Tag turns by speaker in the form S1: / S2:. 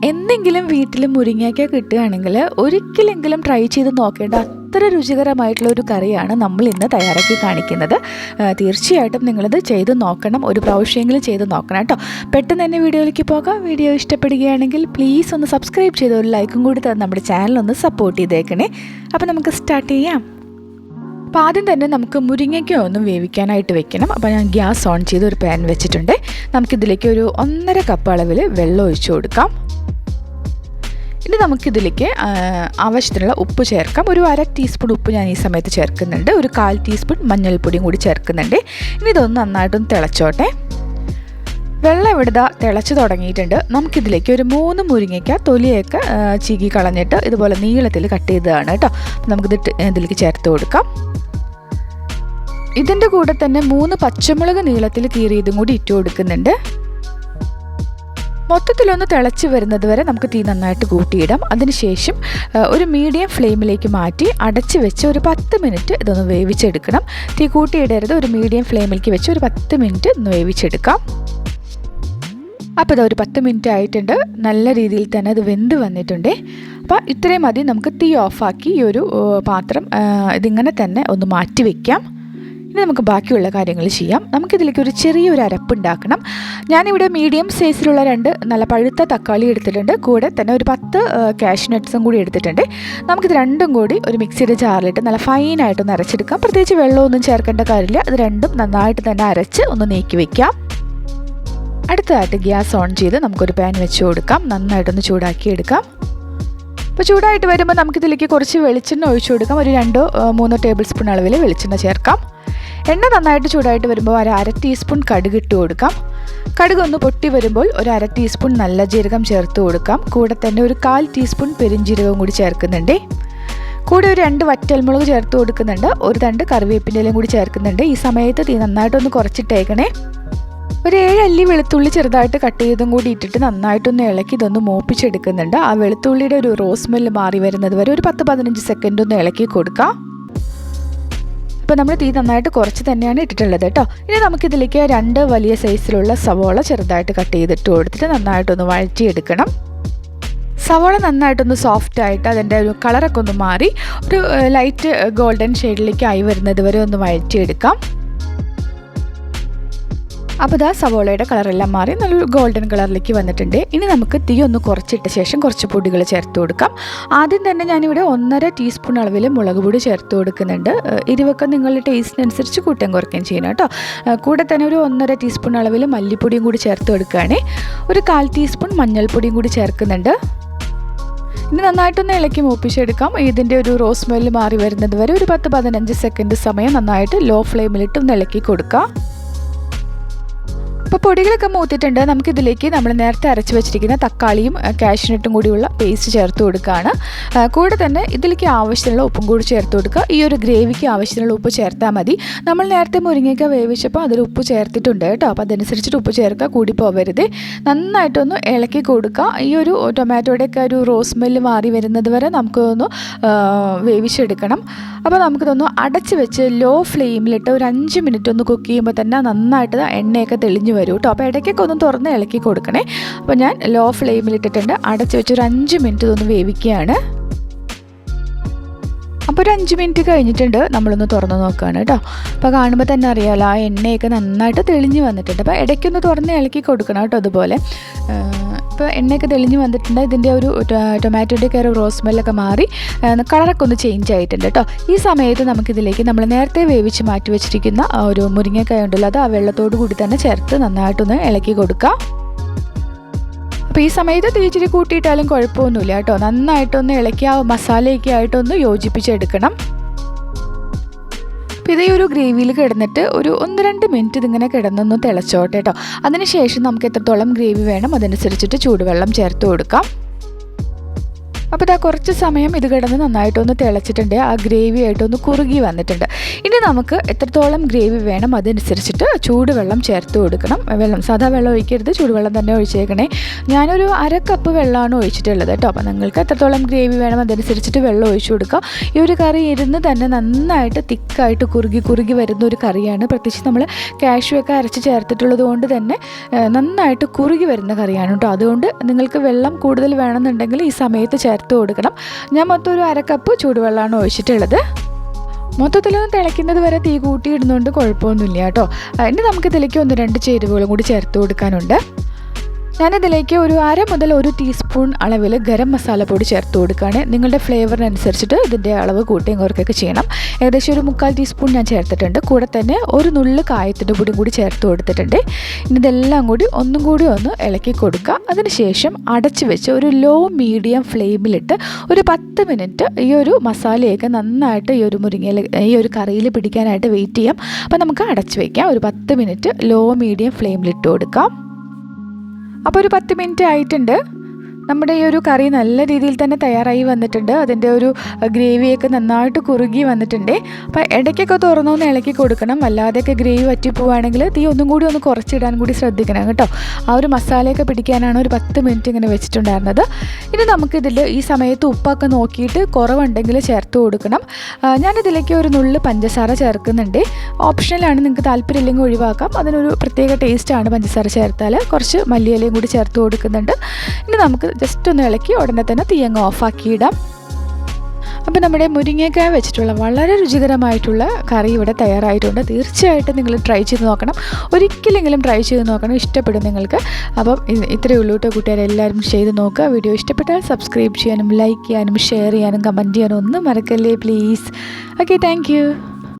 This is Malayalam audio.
S1: എന്തെങ്കിലും വീട്ടിൽ മുരിങ്ങയ്ക്ക കിട്ടുകയാണെങ്കിൽ ഒരിക്കലെങ്കിലും ട്രൈ ചെയ്ത് നോക്കേണ്ട അത്ര രുചികരമായിട്ടുള്ള ഒരു കറിയാണ് നമ്മൾ ഇന്ന് തയ്യാറാക്കി കാണിക്കുന്നത്. തീർച്ചയായിട്ടും നിങ്ങളിത് ചെയ്ത് നോക്കണം, ഒരു പ്രാവശ്യമെങ്കിലും ചെയ്ത് നോക്കണം കേട്ടോ. പെട്ടെന്ന് തന്നെ വീഡിയോയിലേക്ക് പോകാം. വീഡിയോ ഇഷ്ടപ്പെടുകയാണെങ്കിൽ പ്ലീസ് ഒന്ന് സബ്സ്ക്രൈബ് ചെയ്ത് ഒരു ലൈക്കും കൂടി തന്ന് നമ്മുടെ ചാനലൊന്ന് സപ്പോർട്ട് ചെയ്തേക്കണേ. അപ്പോൾ നമുക്ക് സ്റ്റാർട്ട് ചെയ്യാം. അപ്പോൾ ആദ്യം തന്നെ നമുക്ക് മുരിങ്ങയ്ക്ക ഒന്ന് വേവിക്കാനായിട്ട് വെക്കണം. അപ്പോൾ ഞാൻ ഗ്യാസ് ഓൺ ചെയ്ത് ഒരു പാൻ വെച്ചിട്ടുണ്ട്. നമുക്കിതിലേക്ക് ഒരു 1.5 കപ്പ് അളവിൽ വെള്ളം ഒഴിച്ചു കൊടുക്കാം. ഇനി നമുക്കിതിലേക്ക് ആവശ്യത്തിനുള്ള ഉപ്പ് ചേർക്കാം. ഒരു 1/2 ടീസ്പൂൺ ഉപ്പ് ഞാൻ ഈ സമയത്ത് ചേർക്കുന്നുണ്ട്. ഒരു 1/4 ടീസ്പൂൺ മഞ്ഞൾപ്പൊടിയും കൂടി ചേർക്കുന്നുണ്ട്. ഇനി ഇതൊന്ന് നന്നായിട്ടൊന്ന് തിളച്ചോട്ടെ. വെള്ളം ഇവിടെ തിളച്ച് തുടങ്ങിയിട്ടുണ്ട്. നമുക്കിതിലേക്ക് ഒരു 3 മുരിങ്ങയ്ക്ക തൊലിയൊക്കെ ചീകി കളഞ്ഞിട്ട് ഇതുപോലെ നീളത്തിൽ കട്ട് ചെയ്തതാണ് കേട്ടോ. നമുക്കിത് ഇതിലേക്ക് ചേർത്ത് കൊടുക്കാം. ഇതിൻ്റെ കൂടെ തന്നെ 3 പച്ചമുളക് നീളത്തിൽ കീറിയതും കൂടി ഇട്ട് കൊടുക്കുന്നുണ്ട്. മൊത്തത്തിലൊന്ന് തിളച്ച് വരുന്നത് വരെ നമുക്ക് തീ നന്നായിട്ട് കൂട്ടിയിടാം. അതിനുശേഷം ഒരു മീഡിയം ഫ്ലെയിമിലേക്ക് മാറ്റി അടച്ച് വെച്ച് ഒരു 10 മിനിറ്റ് ഇതൊന്ന് വേവിച്ചെടുക്കണം. തീ കൂട്ടിയിടരുത്, ഒരു മീഡിയം ഫ്ലെയിമിലേക്ക് വെച്ച് ഒരു 10 മിനിറ്റ് ഒന്ന് വേവിച്ചെടുക്കാം. അപ്പോൾ ഇത് ഒരു 10 മിനിറ്റ് ആയിട്ടുണ്ട്. നല്ല രീതിയിൽ തന്നെ അത് വെന്ത് വന്നിട്ടുണ്ട്. അപ്പോൾ ഇത്രയും മതി. നമുക്ക് തീ ഓഫാക്കി ഈ ഒരു പാത്രം ഇതിങ്ങനെ തന്നെ ഒന്ന് മാറ്റി വയ്ക്കാം. ഇനി നമുക്ക് ബാക്കിയുള്ള കാര്യങ്ങൾ ചെയ്യാം. നമുക്കിതിലേക്ക് ഒരു ചെറിയൊരു അരപ്പുണ്ടാക്കണം. ഞാനിവിടെ മീഡിയം സൈസിലുള്ള 2 നല്ല പഴുത്ത തക്കാളി എടുത്തിട്ടുണ്ട്. കൂടെ തന്നെ ഒരു 10 കാഷ്യൂ നട്ട്സും കൂടി എടുത്തിട്ടുണ്ട്. നമുക്കിത് രണ്ടും കൂടി ഒരു മിക്സിയുടെ ജാറിലിട്ട് നല്ല ഫൈനായിട്ടൊന്ന് അരച്ചെടുക്കാം. പ്രത്യേകിച്ച് വെള്ളമൊന്നും ചേർക്കേണ്ട കാര്യമില്ല. ഇത് രണ്ടും നന്നായിട്ട് തന്നെ അരച്ച് ഒന്ന് നീക്കി വയ്ക്കാം. അടുത്തതായിട്ട് ഗ്യാസ് ഓൺ ചെയ്ത് നമുക്കൊരു പാൻ വെച്ച് കൊടുക്കാം. നന്നായിട്ടൊന്ന് ചൂടാക്കി എടുക്കാം. അപ്പോൾ ചൂടായിട്ട് വരുമ്പോൾ നമുക്കിതിലേക്ക് കുറച്ച് വെളിച്ചെണ്ണ ഒഴിച്ചു കൊടുക്കാം. ഒരു 2-3 ടേബിൾ സ്പൂൺ അളവിൽ വെളിച്ചെണ്ണ ചേർക്കാം. എണ്ണ നന്നായിട്ട് ചൂടായിട്ട് വരുമ്പോൾ ഒരു 1/2 ടീസ്പൂൺ കടുക് ഇട്ട് കൊടുക്കാം. കടുക് ഒന്ന് പൊട്ടി വരുമ്പോൾ ഒരു 1/2 ടീസ്പൂൺ നല്ല ജീരകം ചേർത്ത് കൊടുക്കാം. കൂടെ തന്നെ ഒരു 1/4 ടീസ്പൂൺ പെരിഞ്ജീരകം കൂടി ചേർക്കുന്നുണ്ട്. കൂടെ ഒരു 2 വറ്റൽമുളക് ചേർത്ത് കൊടുക്കുന്നുണ്ട്. ഒരു തണ്ട് കറിവേപ്പിൻ്റെ ഇലയും കൂടി ചേർക്കുന്നുണ്ട്. ഈ സമയത്ത് തീ നന്നായിട്ടൊന്ന് കുറച്ചിട്ടേക്കണേ. ഒരു 7 അല്ലി വെളുത്തുള്ളി ചെറുതായിട്ട് കട്ട് ചെയ്തും കൂടി ഇട്ടിട്ട് നന്നായിട്ടൊന്ന് ഇളക്കി ഇതൊന്ന് മൂപ്പിച്ചെടുക്കുന്നുണ്ട്. ആ വെളുത്തുള്ളിയുടെ ഒരു റോസ് സ്മെല്ല് മാറി വരുന്നത് വരെ ഒരു 10-15 സെക്കൻഡ് ഒന്ന് ഇളക്കി കൊടുക്കാം. അപ്പോൾ നമ്മൾ തീ നന്നായിട്ട് കുറച്ച് തന്നെയാണ് ഇട്ടിട്ടുള്ളത് കേട്ടോ. ഇനി നമുക്കിതിലേക്ക് 2 വലിയ സൈസിലുള്ള സവോള ചെറുതായിട്ട് കട്ട് ചെയ്തിട്ട് കൊടുത്തിട്ട് നന്നായിട്ടൊന്ന് വഴറ്റിയെടുക്കണം. സവോള നന്നായിട്ടൊന്ന് സോഫ്റ്റായിട്ട് അതിൻ്റെ ഒരു കളറൊക്കെ ഒന്ന് മാറി ഒരു ലൈറ്റ് ഗോൾഡൻ ഷെയ്ഡിലേക്ക് ആയി വരുന്നത് വരെ ഒന്ന് വഴറ്റിയെടുക്കാം. അപ്പോൾ ഇതാ സവോളയുടെ കളറെല്ലാം മാറി നല്ലൊരു ഗോൾഡൻ കളറിലേക്ക് വന്നിട്ടുണ്ട്. ഇനി നമുക്ക് തീ ഒന്ന് കുറച്ചിട്ട ശേഷം കുറച്ച് പൊടികൾ ചേർത്ത് കൊടുക്കാം. ആദ്യം തന്നെ ഞാനിവിടെ 1.5 ടീസ്പൂൺ അളവിൽ മുളക് പൊടി ചേർത്ത് കൊടുക്കുന്നുണ്ട്. എരിവൊക്കെ നിങ്ങളുടെ ടേസ്റ്റിനനുസരിച്ച് കൂട്ടാൻ കുറയ്ക്കുകയും ചെയ്യണം കേട്ടോ. കൂടെ തന്നെ ഒരു 1.5 ടീസ്പൂൺ അളവിൽ മല്ലിപ്പൊടിയും കൂടി ചേർത്ത് കൊടുക്കുകയാണ്. ഒരു 1/4 ടീസ്പൂൺ മഞ്ഞൾപ്പൊടിയും കൂടി ചേർക്കുന്നുണ്ട്. ഇനി നന്നായിട്ടൊന്ന് ഇളക്കി മൂപ്പിച്ചെടുക്കാം. ഇതിൻ്റെ ഒരു റോസ് സ്മെല്ല് മാറി വരുന്നത് വരെ ഒരു 10-15 സെക്കൻഡ് സമയം നന്നായിട്ട് ലോ ഫ്ലെയിമിലിട്ട് ഒന്ന് ഇളക്കി കൊടുക്കാം. അപ്പോൾ പൊടികളൊക്കെ മൂത്തിട്ടുണ്ട്. നമുക്കിതിലേക്ക് നമ്മൾ നേരത്തെ അരച്ച് വെച്ചിരിക്കുന്ന തക്കാളിയും കാഷ്യൂ നട്ടും കൂടിയുള്ള പേസ്റ്റ് ചേർത്ത് കൊടുക്കുകയാണ്. കൂടെ തന്നെ ഇതിലേക്ക് ആവശ്യത്തിനുള്ള ഉപ്പും കൂടി ചേർത്ത് കൊടുക്കുക. ഈ ഒരു ഗ്രേവിക്ക് ആവശ്യത്തിനുള്ള ഉപ്പ് ചേർത്താൽ മതി. നമ്മൾ നേരത്തെ മുരിങ്ങയ്ക്ക വേവിച്ചപ്പോൾ അതിൽ ഉപ്പ് ചേർത്തിട്ടുണ്ട് കേട്ടോ. അപ്പോൾ അതനുസരിച്ചിട്ട് ഉപ്പ് ചേർക്കുക, കൂടി പോകരുത്. നന്നായിട്ടൊന്ന് ഇളക്കി കൊടുക്കുക. ഈ ഒരു ടൊമാറ്റോയുടെയൊക്കെ ഒരു റോസ് സ്മെല്ല് മാറി വരുന്നത് വരെ നമുക്കൊന്ന് വേവിച്ചെടുക്കണം. അപ്പോൾ നമുക്കിതൊന്ന് അടച്ച് വെച്ച് ലോ ഫ്ലെയിമിലിട്ട് ഒരു 5 മിനിറ്റ് ഒന്ന് കുക്ക് ചെയ്യുമ്പോൾ തന്നെ നന്നായിട്ട് എണ്ണയൊക്കെ തെളിഞ്ഞ് വരും കേട്ടോ. അപ്പോൾ ഇടയ്ക്കൊക്കെ ഒന്ന് തുറന്ന് ഇളക്കി കൊടുക്കണേ. അപ്പോൾ ഞാൻ ലോ ഫ്ലെയിമിലിട്ടിട്ടുണ്ട്. അടച്ച് വെച്ച് ഒരു 5 മിനിറ്റ് ഇതൊന്ന് വേവിക്കുകയാണ്. അപ്പോൾ ഒരു 5 മിനിറ്റ് കഴിഞ്ഞിട്ടുണ്ട്. നമ്മളൊന്ന് തുറന്ന് നോക്കുകയാണ് കേട്ടോ. അപ്പോൾ കാണുമ്പോൾ തന്നെ അറിയാമല്ലോ ആ എണ്ണയൊക്കെ നന്നായിട്ട് തെളിഞ്ഞ് വന്നിട്ടുണ്ട്. അപ്പോൾ ഇടയ്ക്കൊന്ന് തുറന്ന് ഇളക്കി കൊടുക്കണം കേട്ടോ. അതുപോലെ ഇപ്പോൾ എണ്ണയൊക്കെ തെളിഞ്ഞ് വന്നിട്ടുണ്ട്. ഇതിൻ്റെ ഒരു ടൊമാറ്റോയുടെ ഒരു റോസ് സ്മെല്ലൊക്കെ മാറി കളറൊക്കെ ഒന്ന് ചേഞ്ച് ആയിട്ടുണ്ട് കേട്ടോ. ഈ സമയത്ത് നമുക്കിതിലേക്ക് നമ്മൾ നേരത്തെ വേവിച്ച് മാറ്റി വെച്ചിരിക്കുന്ന ഒരു മുരിങ്ങക്കായ ഉണ്ടല്ലോ, അത് ആ വെള്ളത്തോട് കൂടി തന്നെ ചേർത്ത് നന്നായിട്ടൊന്ന് ഇളക്കി കൊടുക്കുക. അപ്പോൾ ഈ സമയത്ത് തീച്ചിരി കൂട്ടിയിട്ടാലും കുഴപ്പമൊന്നുമില്ല കേട്ടോ. നന്നായിട്ടൊന്ന് ഇളക്കി ആ മസാലയൊക്കെ ആയിട്ടൊന്ന് യോജിപ്പിച്ചെടുക്കണം. അപ്പോൾ ഇതേ ഒരു ഗ്രേവിയിൽ കിടന്നിട്ട് ഒരു 1-2 മിനിറ്റ് ഇതിങ്ങനെ കിടന്നൊന്ന് തിളച്ചോട്ടെ കേട്ടോ. അതിനുശേഷം നമുക്ക് എത്രത്തോളം ഗ്രേവി വേണം അതനുസരിച്ചിട്ട് ചൂടുവെള്ളം ചേർത്ത് കൊടുക്കാം. അപ്പോൾ ഇതാ കുറച്ച് സമയം ഇത് കിടന്ന് നന്നായിട്ടൊന്ന് തിളച്ചിട്ടുണ്ട്. ആ ഗ്രേവി ആയിട്ടൊന്ന് കുറുകി വന്നിട്ടുണ്ട്. ഇനി നമുക്ക് എത്രത്തോളം ഗ്രേവി വേണം അതനുസരിച്ചിട്ട് ചൂടുവെള്ളം ചേർത്ത് കൊടുക്കണം. സാധാ വെള്ളം ഒഴിക്കരുത്, ചൂടുവെള്ളം തന്നെ ഒഴിച്ചേക്കണേ. ഞാനൊരു 1/2 കപ്പ് വെള്ളമാണ് ഒഴിച്ചിട്ടുള്ളത് കേട്ടോ. അപ്പോൾ നിങ്ങൾക്ക് എത്രത്തോളം ഗ്രേവി വേണം അതനുസരിച്ചിട്ട് വെള്ളം ഒഴിച്ചു കൊടുക്കുക. ഈ ഒരു കറി ഇരുന്ന് തന്നെ നന്നായിട്ട് തിക്കായിട്ട് കുറുകി വരുന്ന ഒരു കറിയാണ്. പ്രത്യേകിച്ച് നമ്മൾ കാഷ്യൂ ഒക്കെ അരച്ച് ചേർത്തിട്ടുള്ളത് കൊണ്ട് തന്നെ നന്നായിട്ട് കുറുകി വരുന്ന കറിയാണ് കേട്ടോ. അതുകൊണ്ട് നിങ്ങൾക്ക് വെള്ളം കൂടുതൽ വേണമെന്നുണ്ടെങ്കിൽ ഈ സമയത്ത് ചേർത്ത് കൊടുക്കണം. ഞാൻ മൊത്തം ഒരു 1/2 കപ്പ് ചൂടുവെള്ളമാണ് ഒഴിച്ചിട്ടുള്ളത്. മൊത്തത്തിലൊന്നും തിളയ്ക്കുന്നത് വരെ തീ കൂട്ടിയിടുന്നതുകൊണ്ട് കുഴപ്പമൊന്നുമില്ല കേട്ടോ. ഇനി നമുക്കിതിലേക്ക് 1-2 ചേരുവകളും കൂടി ചേർത്ത് കൊടുക്കാനുണ്ട്. ഞാനിതിലേക്ക് ഒരു 1/2 മുതൽ 1 ടീസ്പൂൺ അളവിൽ ഗരം മസാല പൊടി ചേർത്ത് കൊടുക്കുകയാണ്. നിങ്ങളുടെ ഫ്ലേവറിനനുസരിച്ചിട്ട് ഇതിൻ്റെ അളവ് കൂട്ടുകയും കുറയ്ക്കുകയൊക്കെ ചെയ്യണം. ഏകദേശം ഒരു 3/4 ടീസ്പൂൺ ഞാൻ ചേർത്തിട്ടുണ്ട്. കൂടെ തന്നെ ഒരു നുള്ള് കായത്തിൻ്റെ പൊടിയും കൂടി ചേർത്ത് കൊടുത്തിട്ടുണ്ട്. ഇനി ഇതെല്ലാം കൂടി ഒന്നും കൂടി ഒന്ന് ഇളക്കി കൊടുക്കുക. അതിനുശേഷം അടച്ച് വെച്ച് ഒരു ലോ മീഡിയം ഫ്ലെയിമിലിട്ട് ഒരു 10 മിനിറ്റ് ഈ ഒരു മസാലയൊക്കെ നന്നായിട്ട് ഈ ഒരു മുരിങ്ങയിൽ ഈ ഒരു കറിയിൽ പിടിക്കാനായിട്ട് വെയിറ്റ് ചെയ്യാം. അപ്പോൾ നമുക്ക് അടച്ച് വയ്ക്കാം. ഒരു 10 മിനിറ്റ് ലോ മീഡിയം ഫ്ലെയിമിലിട്ട് കൊടുക്കാം. അപ്പോൾ ഒരു 10 മിനിറ്റ് ആയിട്ടുണ്ട്. നമ്മുടെ ഈ ഒരു കറി നല്ല രീതിയിൽ തന്നെ തയ്യാറായി വന്നിട്ടുണ്ട്. അതിൻ്റെ ഒരു ഗ്രേവിയൊക്കെ നന്നായിട്ട് കുറുകി വന്നിട്ടുണ്ട്. അപ്പോൾ ഇടയ്ക്കൊക്കെ തുറന്നൊന്ന് ഇളക്കി കൊടുക്കണം. അല്ലാതെയൊക്കെ ഗ്രേവി വറ്റിപ്പോവുകയാണെങ്കിൽ തീ ഒന്നും കൂടി ഒന്ന് കുറച്ചിടാൻ കൂടി ശ്രദ്ധിക്കണം കേട്ടോ. ആ ഒരു മസാലയൊക്കെ പിടിക്കാനാണ് ഒരു 10 മിനിറ്റ് ഇങ്ങനെ വെച്ചിട്ടുണ്ടായിരുന്നത്. ഇനി നമുക്കിതിൽ ഈ സമയത്ത് ഉപ്പൊക്കെ നോക്കിയിട്ട് കുറവുണ്ടെങ്കിൽ ചേർത്ത് കൊടുക്കണം. ഞാനിതിലേക്ക് ഒരു നുള്ള് പഞ്ചസാര ചേർക്കുന്നുണ്ട്. ഓപ്ഷണലാണ്, നിങ്ങൾക്ക് താല്പര്യമില്ലെങ്കിൽ ഒഴിവാക്കാം. അതിനൊരു പ്രത്യേക ടേസ്റ്റാണ് പഞ്ചസാര ചേർത്താൽ. കുറച്ച് മല്ലിയിലയും കൂടി ചേർത്ത് കൊടുക്കുന്നുണ്ട്. ഇനി നമുക്ക് ജസ്റ്റ് ഒന്ന് ഇളക്കി ഉടനെ തന്നെ തീ അങ്ങ് ഓഫാക്കിയിടാം. അപ്പോൾ നമ്മുടെ മുരിങ്ങക്കായ വെച്ചിട്ടുള്ള വളരെ രുചികരമായിട്ടുള്ള കറി ഇവിടെ തയ്യാറായിട്ടുണ്ട്. തീർച്ചയായിട്ടും നിങ്ങൾ ട്രൈ ചെയ്ത് നോക്കണം. ഒരിക്കലെങ്കിലും ട്രൈ ചെയ്ത് നോക്കണം, ഇഷ്ടപ്പെടും നിങ്ങൾക്ക്. അപ്പം ഇത്രയേ ഉള്ളൂ കേട്ടോ കൂട്ടുകാരെ. എല്ലാവരും ചെയ്ത് നോക്കുക. വീഡിയോ ഇഷ്ടപ്പെട്ടാൽ സബ്സ്ക്രൈബ് ചെയ്യാനും ലൈക്ക് ചെയ്യാനും ഷെയർ ചെയ്യാനും കമൻറ്റ് ചെയ്യാനും ഒന്നും മറക്കല്ലേ പ്ലീസ്. Okay, thank you.